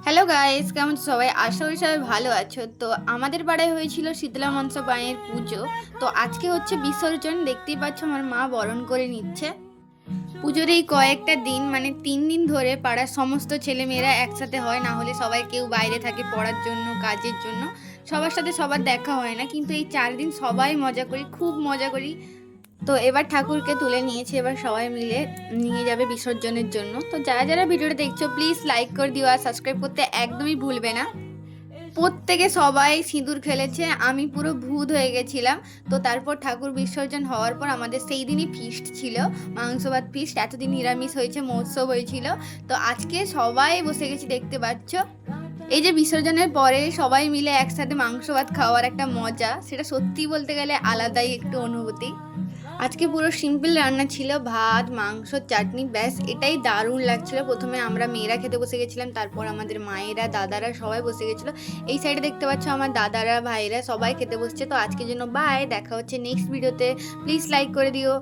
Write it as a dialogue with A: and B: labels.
A: Hello guys, কেমন আছো সবাই? আশা করি সবাই ভালো আছো। তো আমাদের পাড়ায় হয়েছিল শীতলা মনসা মায়ের পুজো। তো আজকে হচ্ছে বিসর্জন। দেখতেই পাচ্ছ আমার মা বরণ করে নিচ্ছে। পুজোর এই কয়েকটা দিন মানে 3 দিন ধরে পাড়ার সমস্ত ছেলেমেয়েরা একসাথে হয়, না হলে সবাই কেউ বাইরে থাকে পড়ার জন্য, কাজের জন্য। সবার সাথে সবার দেখা হয় না, কিন্তু এই 4 দিন সবাই মজা করি, খুব মজা করি। তো এবার ঠাকুরকে তুলে নিয়েছে, এবার সবাই মিলে নিয়ে যাবে বিসর্জনের জন্য। তো যারা যারা ভিডিওটা দেখছো প্লিজ লাইক করে দিও আর সাবস্ক্রাইব করতে একদমই ভুলবে না। প্রত্যেকে সবাই সিঁদুর খেলেছে, আমি পুরো ভূত হয়ে গেছিলাম। তো তারপর ঠাকুর বিসর্জন হওয়ার পর আমাদের সেই দিনই ফিস্ট ছিল, মাংস ভাত ফিস্ট। এতদিন নিরামিষ হয়েছে, মহোৎসব হয়েছিল। তো আজকে সবাই বসে গেছি, দেখতে পাচ্ছ। এই যে বিসর্জনের পরে সবাই মিলে একসাথে মাংস ভাত খাওয়ার একটা মজা, সেটা সত্যি বলতে গেলে আলাদাই একটু অনুভূতি। আজকে পুরো সিম্পল রান্না ছিল, ভাত মাংস চাটনি, ব্যাস। এটাই দারুণ লাগছিল। প্রথমে আমরা মেয়েরা খেতে বসে গেছিলাম, তারপর আমাদের মায়েরা দাদারা সবাই বসে গেছিলো। এই সাইডে দেখতে পাচ্ছ আমার দাদারা ভাইরা সবাই খেতে বসছে। তো আজকের জন্য বাই, দেখা হচ্ছে নেক্সট ভিডিওতে। প্লিজ লাইক করে দিও।